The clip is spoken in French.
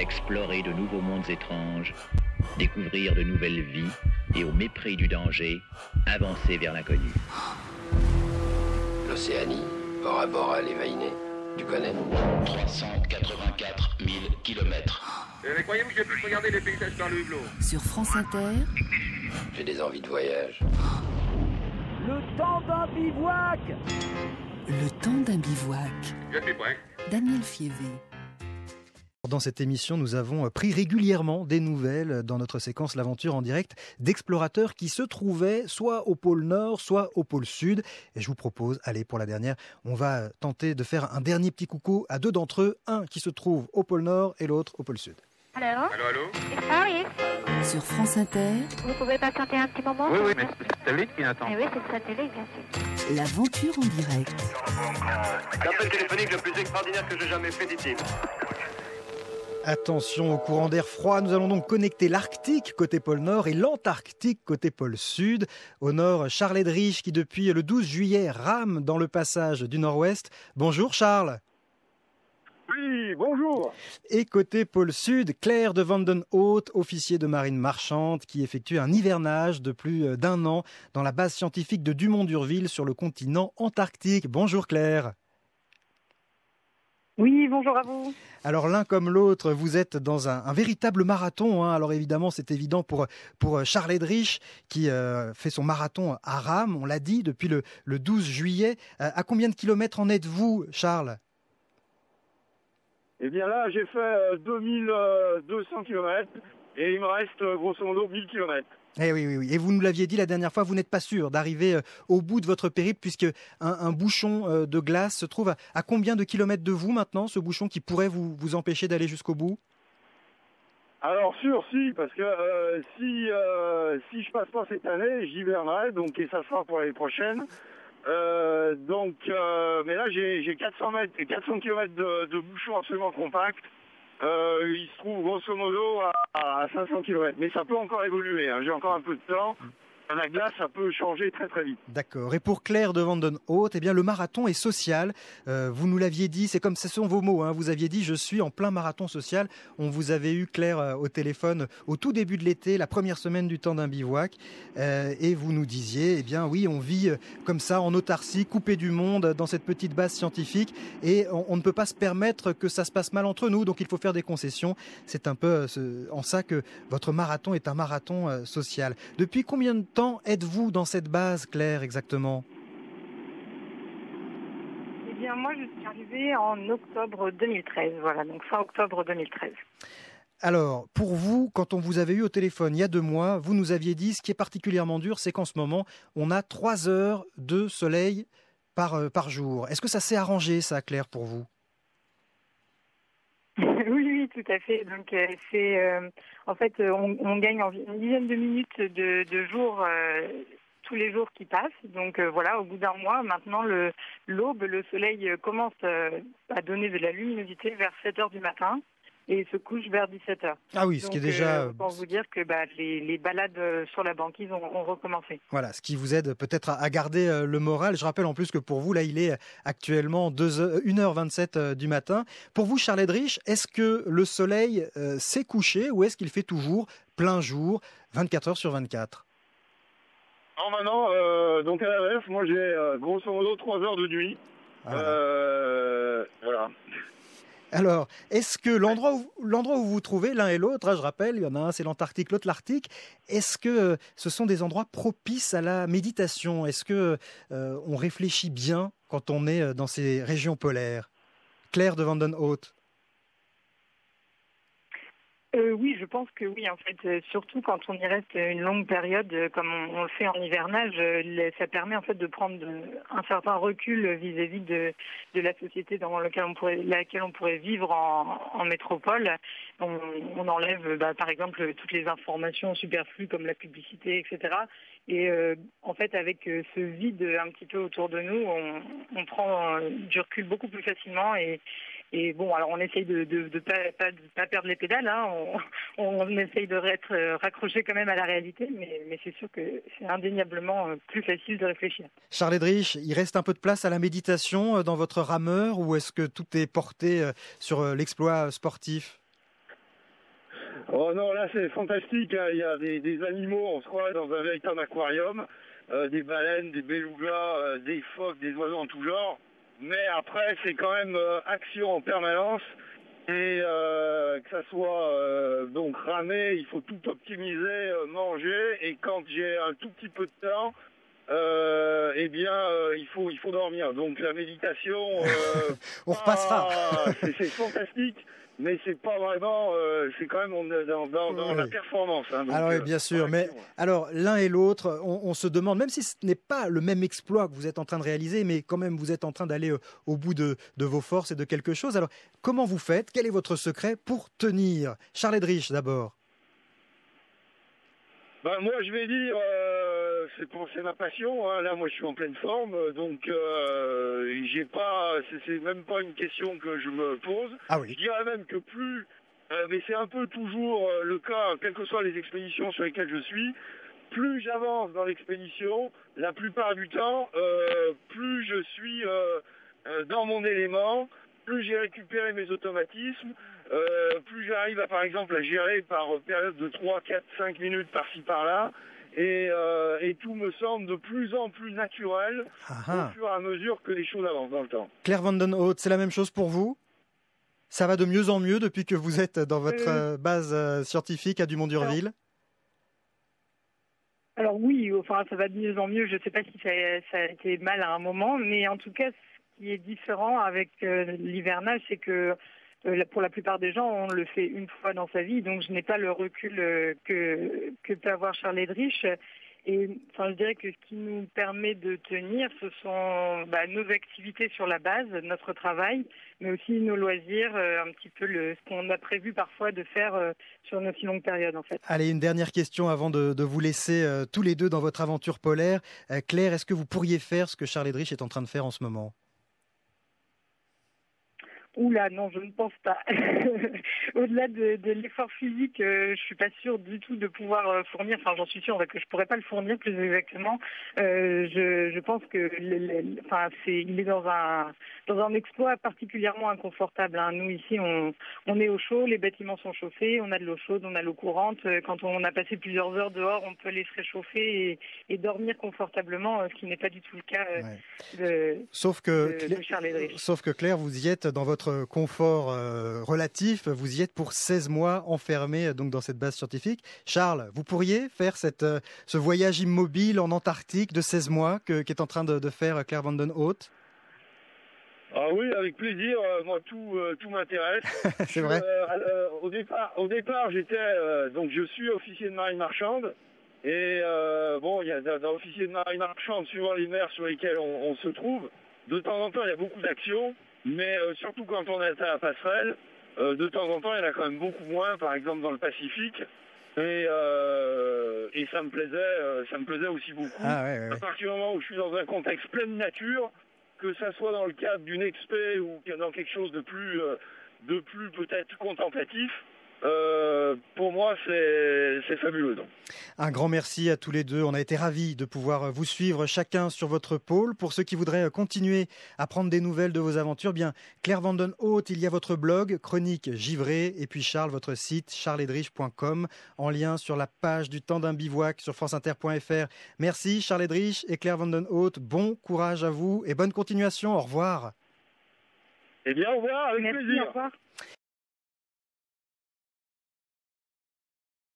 explorer de nouveaux mondes étranges, découvrir de nouvelles vies et au mépris du danger, avancer vers l'inconnu. L'Océanie, Bora Bora, les Vainés, tu connais? 384 000 kilomètres. Mais croyez-vous que je puisse regarder les paysages par le hublot? Sur France Inter, J'ai des envies de voyage. Le temps d'un bivouac. le temps d'un bivouac. Je suis prêt. Daniel Fievé. Dans cette émission, nous avons pris régulièrement des nouvelles dans notre séquence L'Aventure en direct d'explorateurs qui se trouvaient soit au pôle Nord, soit au pôle Sud. Et je vous propose, allez, pour la dernière, on va tenter de faire un dernier petit coucou à deux d'entre eux, un qui se trouve au pôle Nord et l'autre au pôle Sud. Allô? Allô, allô? C'est Paris. Sur France Inter, Vous pouvez patienter un petit moment? Oui, mais c'est le satellite qui attend. Eh oui, c'est le satellite, bien sûr. l'aventure en direct. L'appel téléphonique le plus extraordinaire que j'ai jamais fait, dit-il. Attention au courant d'air froid, nous allons donc connecter l'Arctique côté pôle Nord et l'Antarctique côté pôle Sud. Au nord, Charles Edrich qui depuis le 12 juillet rame dans le passage du Nord-Ouest. Bonjour Charles. Oui, bonjour. Et côté pôle Sud, Claire de Vandenhout, officier de marine marchande qui effectue un hivernage de plus d'un an dans la base scientifique de Dumont-d'Urville sur le continent antarctique. Bonjour Claire. Oui, bonjour à vous. Alors l'un comme l'autre, vous êtes dans un véritable marathon. Alors évidemment, c'est évident pour Charles Edrich qui fait son marathon à Rame, on l'a dit, depuis le 12 juillet. À combien de kilomètres en êtes-vous, Charles ? Eh bien là, j'ai fait 2200 km et il me reste grosso modo 1000 km. Eh oui. Et vous nous l'aviez dit la dernière fois, vous n'êtes pas sûr d'arriver au bout de votre périple puisque un bouchon de glace se trouve à combien de kilomètres de vous maintenant, ce bouchon qui pourrait vous empêcher d'aller jusqu'au bout ? Alors sûr, si, parce que si je passe pas cette année, j'hivernerai, donc et ça sera pour l'année prochaine. Mais là j'ai 400 km de bouchon absolument compact. Il se trouve grosso modo à 500 km, mais ça peut encore évoluer, hein. J'ai encore un peu de temps. La glace, ça peut changer très très vite. D'accord. Et pour Claire de Vandenhout, eh bien le marathon est social. Vous nous l'aviez dit, ce sont vos mots. Vous aviez dit, je suis en plein marathon social. On vous avait eu Claire au téléphone au tout début de l'été, la première semaine du temps d'un bivouac, et vous nous disiez, eh bien oui, on vit comme ça en autarcie, coupé du monde, dans cette petite base scientifique, et on ne peut pas se permettre que ça se passe mal entre nous. Donc il faut faire des concessions. C'est un peu en ça que votre marathon est un marathon social. Depuis combien de temps êtes-vous dans cette base, Claire, exactement ? Eh bien, moi, je suis arrivée en octobre 2013. Voilà, donc fin octobre 2013. Alors, pour vous, quand on vous avait eu au téléphone il y a 2 mois, vous nous aviez dit, ce qui est particulièrement dur, c'est qu'en ce moment, on a 3 heures de soleil par jour. Est-ce que ça s'est arrangé, ça, Claire, pour vous ? Oui, tout à fait. Donc, en fait, on gagne une dizaine de minutes de jours tous les jours qui passent. Donc, voilà, au bout d'un mois, maintenant, l'aube, le soleil commence à donner de la luminosité vers 7 heures du matin et se couche vers 17 heures. Ah oui, ce Donc, qui est déjà... pour vous dire que les balades sur la banquise ont recommencé. Voilà, ce qui vous aide peut-être à garder le moral. Je rappelle en plus que pour vous, là, il est actuellement 1h27 du matin. Pour vous, Charles Edrich, est-ce que le soleil s'est couché ou est-ce qu'il fait toujours plein jour, 24 heures sur 24 ? Non, maintenant, donc à l'inverse, moi j'ai grosso modo 3 heures de nuit. Voilà. Alors, est-ce que l'endroit où vous vous trouvez, l'un et l'autre, je rappelle, il y en a un c'est l'Antarctique, l'autre l'Arctique, est-ce que ce sont des endroits propices à la méditation ? Est-ce que on réfléchit bien quand on est dans ces régions polaires ? Claire de Vandenhout. Oui, je pense que oui. En fait, surtout quand on y reste une longue période, comme on le fait en hivernage, ça permet en fait de prendre un certain recul vis-à-vis de la société dans laquelle on pourrait vivre en métropole. On enlève, par exemple, toutes les informations superflues comme la publicité, etc. Et en fait, avec ce vide un petit peu autour de nous, on prend du recul beaucoup plus facilement et bon, alors on essaye de pas perdre les pédales, on essaye de être raccroché quand même à la réalité, mais c'est sûr que c'est indéniablement plus facile de réfléchir. Charles Edrich, il reste un peu de place à la méditation dans votre rameur ou est-ce que tout est porté sur l'exploit sportif ? Oh non, là c'est fantastique, hein. Il y a des animaux, on se croirait dans un véritable aquarium, des baleines, des belugas, des phoques, des oiseaux en tout genre. Mais après, c'est quand même action en permanence. Et que ça soit donc ramé, il faut tout optimiser, manger. Et quand j'ai un tout petit peu de temps, eh bien, il faut dormir. Donc la méditation, on repassera. C'est fantastique. Mais c'est pas vraiment, c'est quand même dans la performance. Hein, donc, alors bien sûr, mais alors l'un et l'autre, on se demande, même si ce n'est pas le même exploit que vous êtes en train de réaliser, mais quand même vous êtes en train d'aller au bout de vos forces et de quelque chose. Alors comment vous faites? Quel est votre secret pour tenir? Charles Eddrich d'abord. Ben, moi je vais dire, c'est ma passion. Hein. Là moi je suis en pleine forme, donc j'ai pas, c'est même pas une question que je me pose. Ah oui. Je dirais même que plus, mais c'est un peu toujours le cas, quelles que soient les expéditions sur lesquelles je suis. Plus j'avance dans l'expédition, la plupart du temps, plus je suis dans mon élément, plus j'ai récupéré mes automatismes. Plus j'arrive par exemple à gérer par période de 3, 4, 5 minutes par-ci par-là, et tout me semble de plus en plus naturel au fur et à mesure que les choses avancent dans le temps. Claire Vandenhout, c'est la même chose pour vous? Ça va de mieux en mieux depuis que vous êtes dans votre base scientifique à Dumont-d'Urville? Alors oui, enfin ça va de mieux en mieux. Je ne sais pas si ça a été mal à un moment, mais en tout cas, ce qui est différent avec l'hivernage, c'est que pour la plupart des gens, on le fait une fois dans sa vie, donc je n'ai pas le recul que peut avoir Charles Eddrich. Et enfin, je dirais que ce qui nous permet de tenir, ce sont nos activités sur la base, notre travail, mais aussi nos loisirs, un petit peu ce qu'on a prévu parfois de faire sur nos si longues périodes en fait. Allez, une dernière question avant de vous laisser tous les deux dans votre aventure polaire. Claire, est-ce que vous pourriez faire ce que Charles Eddrich est en train de faire en ce moment? Oula, non, je ne pense pas. Au-delà de l'effort physique, je suis pas sûre du tout de pouvoir fournir. Enfin, j'en suis sûre que je pourrais pas le fournir plus exactement. Je pense que, il est dans un exploit particulièrement inconfortable. Hein. Nous ici, on est au chaud, les bâtiments sont chauffés, on a de l'eau chaude, on a l'eau courante. Quand on a passé plusieurs heures dehors, on peut les se réchauffer et dormir confortablement, ce qui n'est pas du tout le cas de Charles Eddrich. Sauf que Claire, vous y êtes dans votre confort relatif, vous y êtes pour 16 mois enfermé donc dans cette base scientifique. Charles, vous pourriez faire ce voyage immobile en Antarctique de 16 mois qu'est en train de faire Claire Vandenhout? Ah oui, avec plaisir. Moi, tout m'intéresse. C'est vrai. Au départ, je suis officier de marine marchande. Et il y a des officiers de marine marchande suivant les mers sur lesquelles on se trouve. De temps en temps, il y a beaucoup d'actions. Mais surtout quand on est à la passerelle, de temps en temps, il y en a quand même beaucoup moins, par exemple dans le Pacifique. Et ça me plaisait aussi beaucoup. À partir du moment où je suis dans un contexte plein de nature, que ça soit dans le cadre d'une expé ou dans quelque chose de plus peut-être contemplatif, pour moi, c'est fabuleux. Donc. Un grand merci à tous les deux. On a été ravis de pouvoir vous suivre chacun sur votre pôle. Pour ceux qui voudraient continuer à prendre des nouvelles de vos aventures, bien Claire Vandenhout, il y a votre blog Chronique Givrée et puis Charles, votre site charlesedrich.com en lien sur la page du temps d'un bivouac sur franceinter.fr. Merci Charles Eddrich et Claire Vandenhout. Bon courage à vous et bonne continuation. Au revoir. Eh bien, au revoir, avec plaisir. Au revoir.